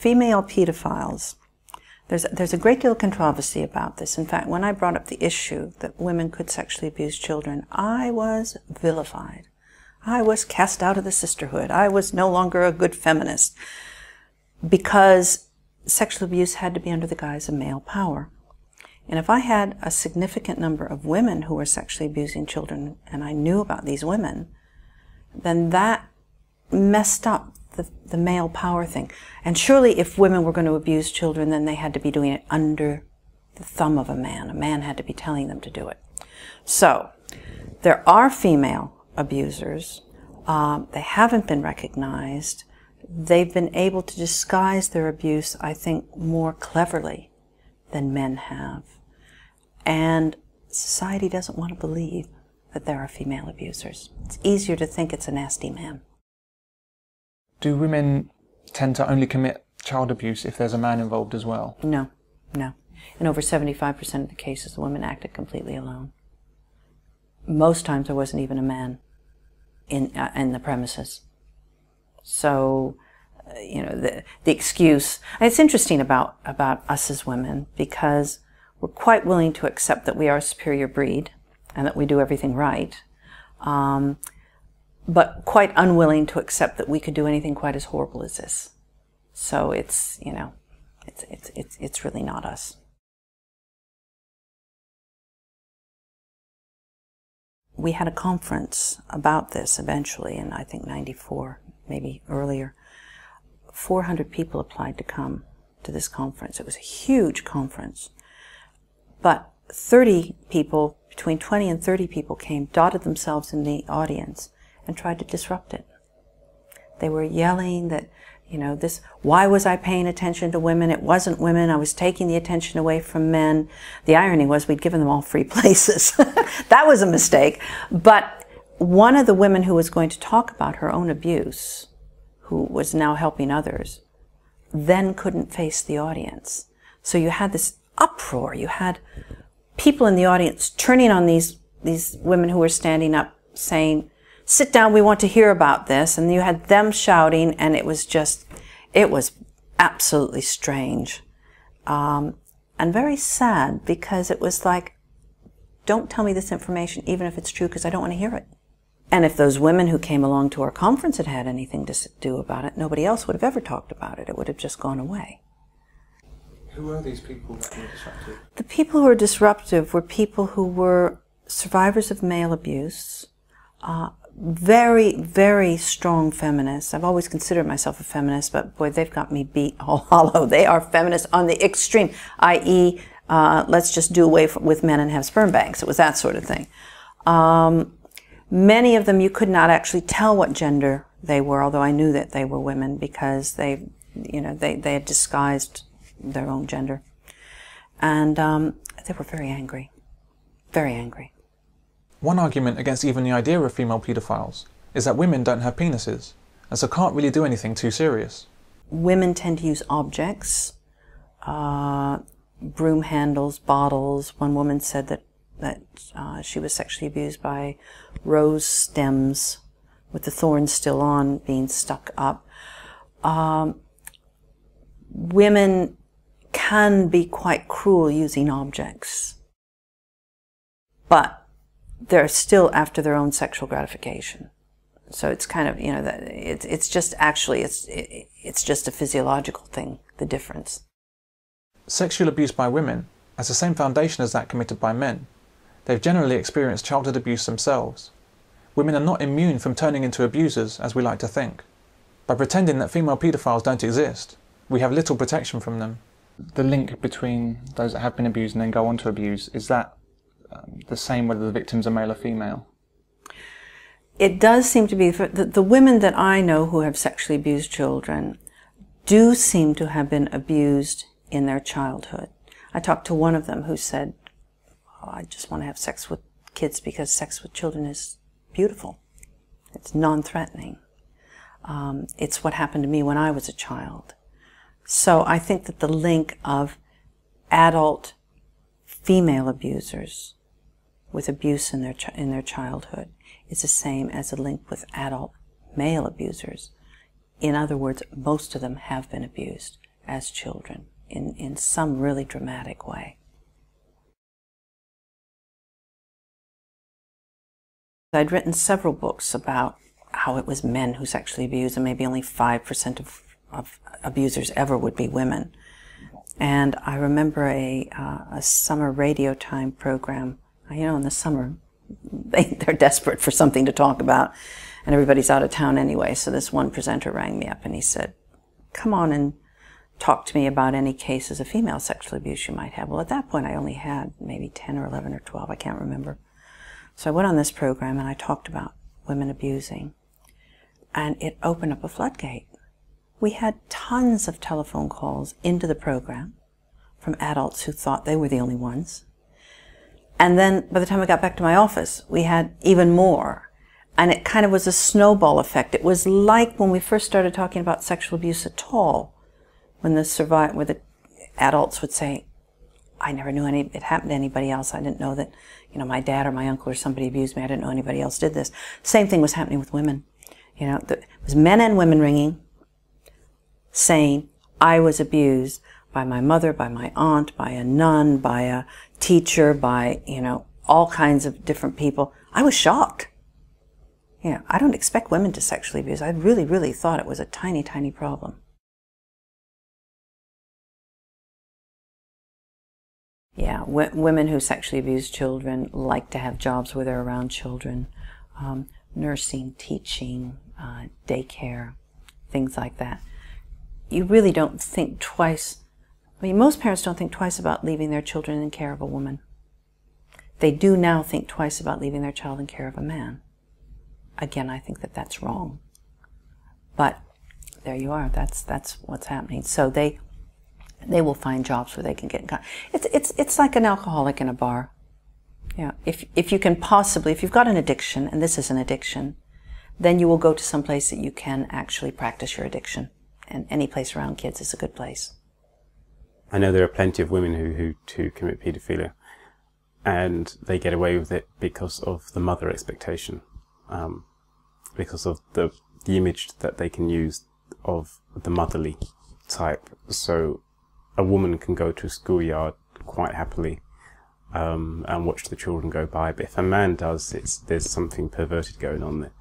Female pedophiles. There's a great deal of controversy about this. In fact, when I brought up the issue that women could sexually abuse children, I was vilified. I was cast out of the sisterhood. I was no longer a good feminist because sexual abuse had to be under the guise of male power. And if I had a significant number of women who were sexually abusing children and I knew about these women, then that messed up the male power thing. And surely if women were going to abuse children, then they had to be doing it under the thumb of a man. A man had to be telling them to do it. So there are female abusers. They haven't been recognized. They've been able to disguise their abuse, I think, more cleverly than men have. And society doesn't want to believe that there are female abusers. It's easier to think it's a nasty man. Do women tend to only commit child abuse if there's a man involved as well? No, no. In over 75% of the cases, the women acted completely alone. Most times there wasn't even a man in the premises. So, you know, the excuse. And it's interesting about us as women because we're quite willing to accept that we are a superior breed and that we do everything right. But quite unwilling to accept that we could do anything quite as horrible as this. So it's, you know, it's really not us. We had a conference about this eventually in, I think, '94, maybe earlier. 400 people applied to come to this conference. It was a huge conference. But 30 people, between 20 and 30 people came, dotted themselves in the audience, and tried to disrupt it. They were yelling that, you know, why was I paying attention to women? It wasn't women. I was taking the attention away from men. The irony was we'd given them all free places. That was a mistake. But one of the women who was going to talk about her own abuse, who was now helping others, then couldn't face the audience. So you had this uproar. You had people in the audience turning on these women who were standing up saying, "Sit down, we want to hear about this." And you had them shouting, and it was absolutely strange. And very sad, because it was like, don't tell me this information, even if it's true, because I don't want to hear it. And if those women who came along to our conference had had anything to do about it, nobody else would have ever talked about it. It would have just gone away. Who were these people that were disruptive? The people who were disruptive were people who were survivors of male abuse, very, very strong feminists. I've always considered myself a feminist, but boy, they've got me beat all hollow. They are feminists on the extreme, i.e., let's just do away with men and have sperm banks. It was that sort of thing. Many of them, you could not actually tell what gender they were, although I knew that they were women because they had disguised their own gender. And they were very angry, very angry. One argument against even the idea of female pedophiles is that women don't have penises, and so can't really do anything too serious. Women tend to use objects, broom handles, bottles. One woman said that she was sexually abused by rose stems with the thorns still on, being stuck up. Women can be quite cruel using objects, but they're still after their own sexual gratification. So it's kind of, you know, it's just actually, it's just a physiological thing, the difference. Sexual abuse by women has the same foundation as that committed by men. They've generally experienced childhood abuse themselves. Women are not immune from turning into abusers, as we like to think. By pretending that female paedophiles don't exist, we have little protection from them. The link between those that have been abused and then go on to abuse, is that the same whether the victims are male or female? It does seem to be, the women that I know who have sexually abused children do seem to have been abused in their childhood. I talked to one of them who said, "Oh, I just want to have sex with kids because sex with children is beautiful. It's non-threatening. It's what happened to me when I was a child." So I think that the link of adult female abusers with abuse in their childhood is the same as a link with adult male abusers. In other words, most of them have been abused as children in some really dramatic way. I'd written several books about how it was men who sexually abused, and maybe only 5% of abusers ever would be women. And I remember a summer radio time program. You know, in the summer, they're desperate for something to talk about, and everybody's out of town anyway. So this one presenter rang me up and he said, "Come on and talk to me about any cases of female sexual abuse you might have." Well, at that point, I only had maybe 10 or 11 or 12, I can't remember. So I went on this program and I talked about women abusing, and it opened up a floodgate. We had tons of telephone calls into the program from adults who thought they were the only ones. And then by the time I got back to my office, we had even more. And it kind of was a snowball effect. It was like when we first started talking about sexual abuse at all, when the adults would say, "I never knew it happened to anybody else. I didn't know that, you know, my dad or my uncle or somebody abused me. I didn't know anybody else did this." Same thing was happening with women. You know, it was men and women ringing, saying, "I was abused by my mother, by my aunt, by a nun, by a teacher, by, you know, all kinds of different people." I was shocked. You know, I don't expect women to sexually abuse. I really, really thought it was a tiny, tiny problem. Yeah, women who sexually abuse children like to have jobs where they're around children. Nursing, teaching, daycare, things like that. You really don't think twice. I mean, most parents don't think twice about leaving their children in care of a woman. They do now think twice about leaving their child in care of a man. Again, I think that that's wrong. But there you are. That's what's happening. So they will find jobs where they can get in contact. It's like an alcoholic in a bar. Yeah. If you can possibly, if you've got an addiction, and this is an addiction, then you will go to some place that you can actually practice your addiction. And any place around kids is a good place. I know there are plenty of women who commit paedophilia, and they get away with it because of the mother expectation, because of the image that they can use of the motherly type. So a woman can go to a schoolyard quite happily and watch the children go by, but if a man does, there's something perverted going on there,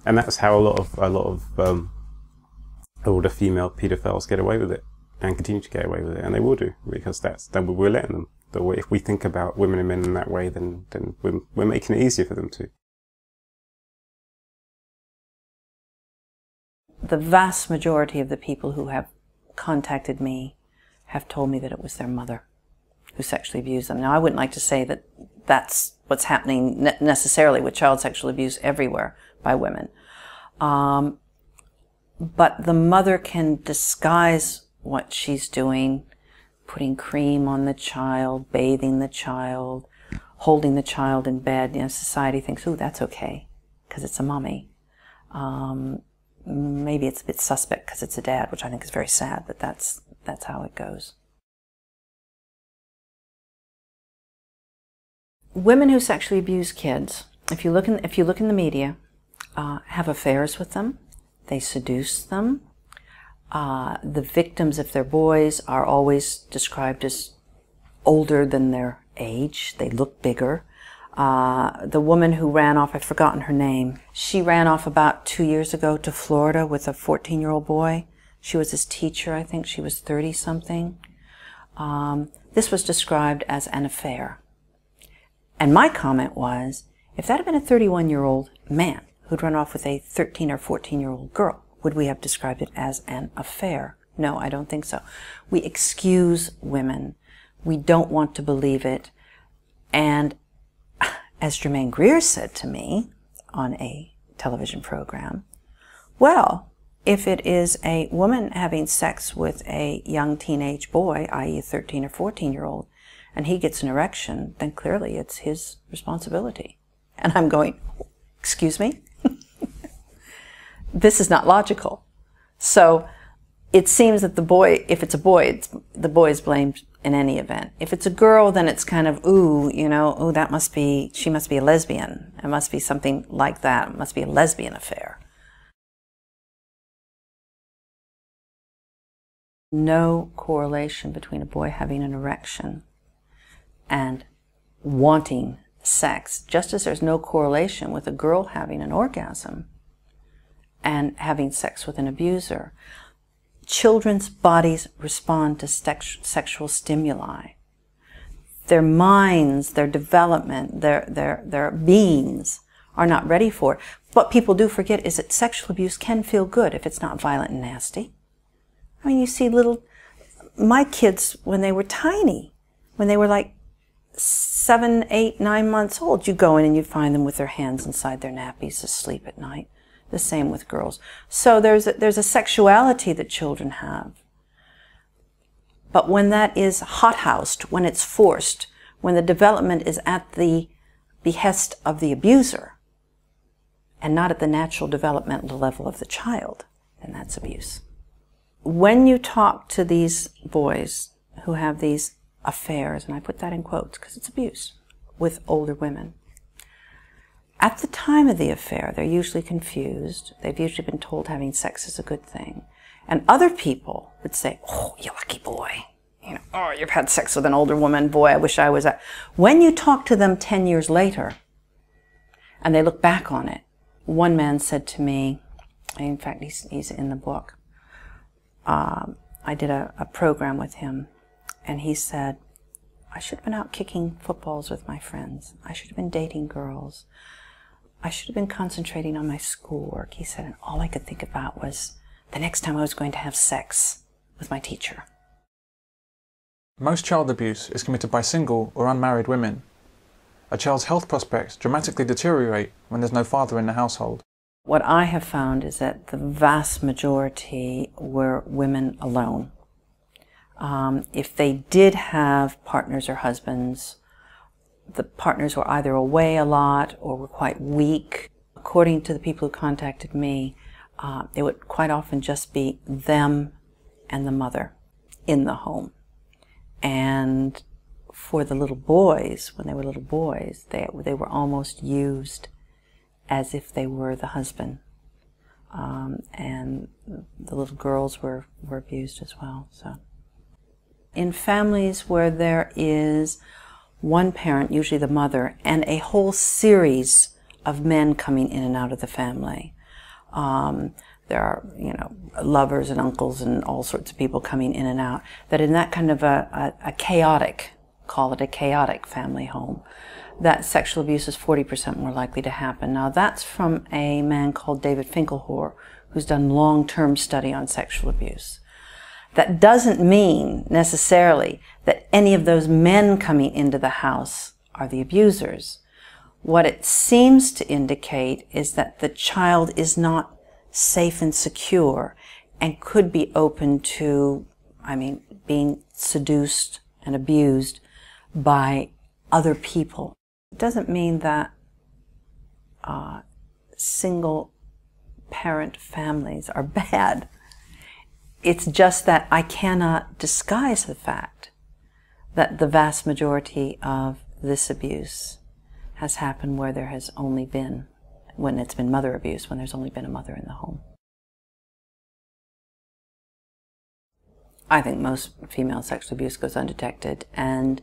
and that's how a lot of older female paedophiles get away with it and continue to get away with it, and they will do, because then we're letting them. If we think about women and men in that way, then we're making it easier for them to. The vast majority of the people who have contacted me have told me that it was their mother who sexually abused them. Now, I wouldn't like to say that that's what's happening necessarily with child sexual abuse everywhere by women. But the mother can disguise what she's doing, putting cream on the child, bathing the child, holding the child in bed. You know, society thinks, "Ooh, that's okay, because it's a mommy." Maybe it's a bit suspect because it's a dad, which I think is very sad, but that's how it goes. Women who sexually abuse kids, if you look in the media, have affairs with them. They seduce them. The victims, if they're boys, are always described as older than their age. They look bigger. The woman who ran off, I've forgotten her name, she ran off about 2 years ago to Florida with a 14-year-old boy. She was his teacher, I think she was 30-something. This was described as an affair. And my comment was, if that had been a 31-year-old man who'd run off with a 13 or 14-year-old girl, would we have described it as an affair? No, I don't think so. We excuse women. We don't want to believe it. And as Germaine Greer said to me on a television program, well, if it is a woman having sex with a young teenage boy, i.e. a 13 or 14-year-old, and he gets an erection, then clearly it's his responsibility. And I'm going, excuse me? This is not logical. So it seems that the boy, if it's a boy, the boy is blamed in any event. If it's a girl, then it's kind of, ooh, you know, ooh, she must be a lesbian. It must be something like that. It must be a lesbian affair. No correlation between a boy having an erection and wanting sex, just as there's no correlation with a girl having an orgasm and having sex with an abuser. Children's bodies respond to sexual stimuli. Their minds, their development, their beings are not ready for it. What people do forget is that sexual abuse can feel good if it's not violent and nasty. I mean, you see my kids, when they were tiny, when they were like 7, 8, 9 months old, you go in and you find them with their hands inside their nappies asleep at night. The same with girls. So there's a sexuality that children have. But when that is hothoused, when it's forced, when the development is at the behest of the abuser and not at the natural developmental level of the child, then that's abuse. When you talk to these boys who have these affairs, and I put that in quotes because it's abuse, with older women, at the time of the affair, they're usually confused. They've usually been told having sex is a good thing. And other people would say, oh, you lucky boy. You know, oh, you've had sex with an older woman. Boy, I wish I was that. When you talk to them 10 years later, and they look back on it, one man said to me, in fact, he's in the book, I did a program with him, and he said, I should have been out kicking footballs with my friends. I should have been dating girls. I should have been concentrating on my schoolwork. He said, and all I could think about was the next time I was going to have sex with my teacher. Most child abuse is committed by single or unmarried women. A child's health prospects dramatically deteriorate when there's no father in the household. What I have found is that the vast majority were women alone. If they did have partners or husbands, the partners were either away a lot or were quite weak. According to the people who contacted me, it would quite often just be them and the mother in the home. And for the little boys, when they were little boys, they were almost used as if they were the husband. And the little girls were abused as well. So, in families where there is one parent, usually the mother, and a whole series of men coming in and out of the family, there are, lovers and uncles and all sorts of people coming in and out, that in that kind of a chaotic, call it a chaotic family home, that sexual abuse is 40% more likely to happen. Now, that's from a man called David Finkelhor, who's done long-term study on sexual abuse. That doesn't mean necessarily that any of those men coming into the house are the abusers. What it seems to indicate is that the child is not safe and secure and could be open to, being seduced and abused by other people. It doesn't mean that single parent families are bad. It's just that I cannot disguise the fact that the vast majority of this abuse has happened where there has only been, when it's been mother abuse, when there's only been a mother in the home. I think most female sexual abuse goes undetected, and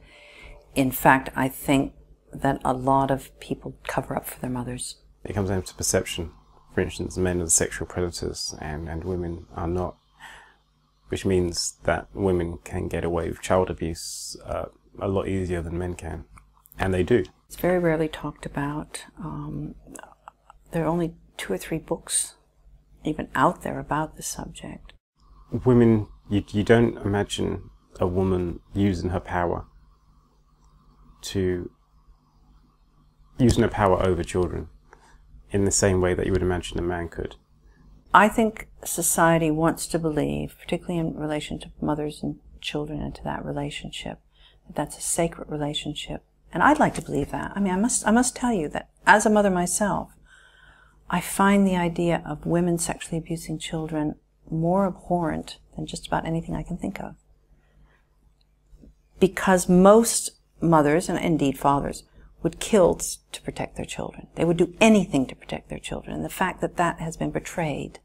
in fact, I think that a lot of people cover up for their mothers. It comes down to perception. For instance, men are the sexual predators and women are not, which means that women can get away with child abuse a lot easier than men can, and they do. It's very rarely talked about. There are only 2 or 3 books even out there about the subject. Women, you don't imagine a woman using her power over children in the same way that you would imagine a man could. I think society wants to believe, particularly in relation to mothers and children and to that relationship, that that's a sacred relationship. And I'd like to believe that. I must tell you that as a mother myself, I find the idea of women sexually abusing children more abhorrent than just about anything I can think of. Because most mothers, and indeed fathers, would kill to protect their children. They would do anything to protect their children. And the fact that that has been portrayed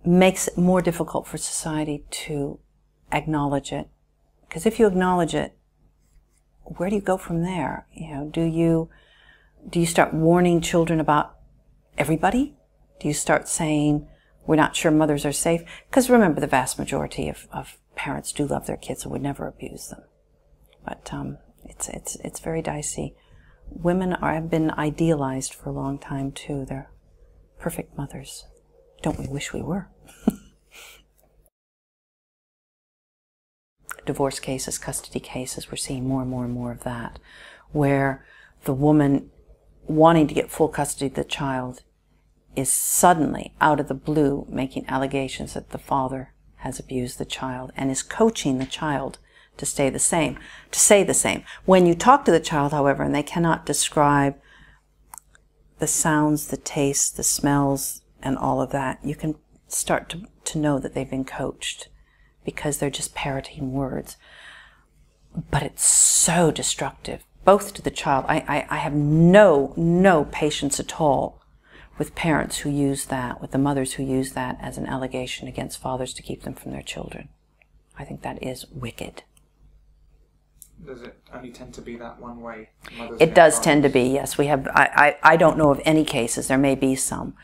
makes it more difficult for society to acknowledge it. Because if you acknowledge it, where do you go from there? You know, do you start warning children about everybody? Do you start saying, we're not sure mothers are safe? Because remember, the vast majority of parents do love their kids and would never abuse them. But it's very dicey. Women have been idealized for a long time too. They're perfect mothers. Don't we wish we were? Divorce cases, custody cases, we're seeing more and more and more of that, where the woman wanting to get full custody of the child is suddenly, out of the blue, making allegations that the father has abused the child and is coaching the child to say the same. When you talk to the child, however, and they cannot describe the sounds, the tastes, the smells, and all of that, you can start to know that they've been coached, because they're just parroting words. But it's so destructive, both to the child. I have no patience at all with parents who use that, with the mothers who use that as an allegation against fathers to keep them from their children. I think that is wicked. Does it only tend to be that one way? It does tend to be, yes. We have. I don't know of any cases, there may be some,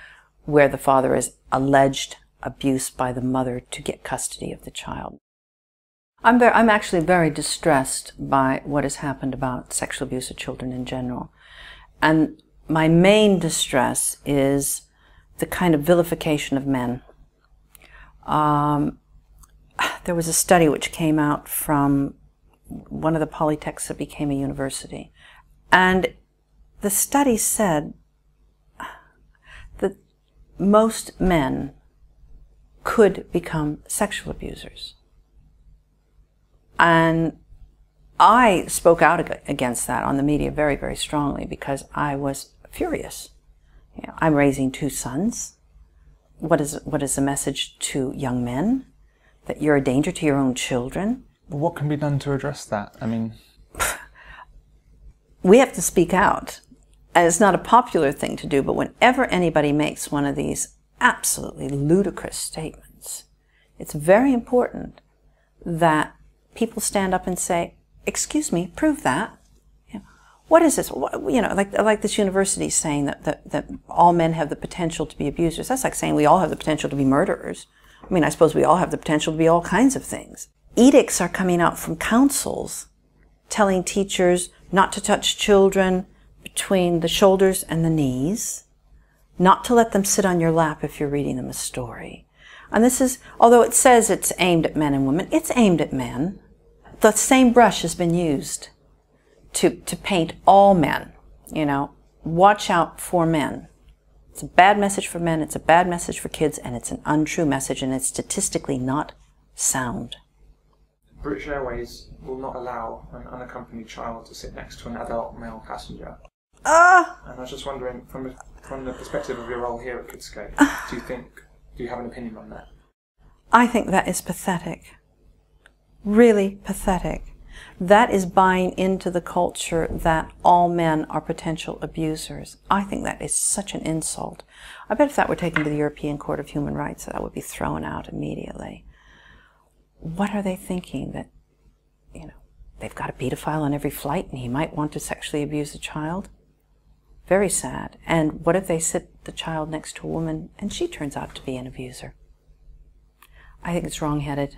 where the father is alleged abuse by the mother to get custody of the child. I'm actually very distressed by what has happened about sexual abuse of children in general. And my main distress is the kind of vilification of men. There was a study which came out from one of the polytechs that became a university. And the study said that most men could become sexual abusers. And I spoke out against that on the media very, very strongly, because I was furious. You know, I'm raising 2 sons. What is the message to young men? That you're a danger to your own children? But what can be done to address that? I mean, we have to speak out. And it's not a popular thing to do, but whenever anybody makes one of these absolutely ludicrous statements, it's very important that people stand up and say, excuse me, prove that. You know, what is this? You know, like this university saying that all men have the potential to be abusers. That's like saying we all have the potential to be murderers. I mean, I suppose we all have the potential to be all kinds of things. Edicts are coming out from councils telling teachers not to touch children between the shoulders and the knees, not to let them sit on your lap if you're reading them a story. And this is, although it says it's aimed at men and women, it's aimed at men. The same brush has been used to paint all men. You know, watch out for men. It's a bad message for men, it's a bad message for kids, and it's an untrue message, and it's statistically not sound. British Airways will not allow an unaccompanied child to sit next to an adult male passenger. And I was just wondering, from the perspective of your role here at Kidscape, do you have an opinion on that? I think that is pathetic. Really pathetic. That is buying into the culture that all men are potential abusers. I think that is such an insult. I bet if that were taken to the European Court of Human Rights, that would be thrown out immediately. What are they thinking? That, you know, they've got a pedophile on every flight and he might want to sexually abuse a child? Very sad. And what if they sit the child next to a woman and she turns out to be an abuser? I think it's wrong-headed.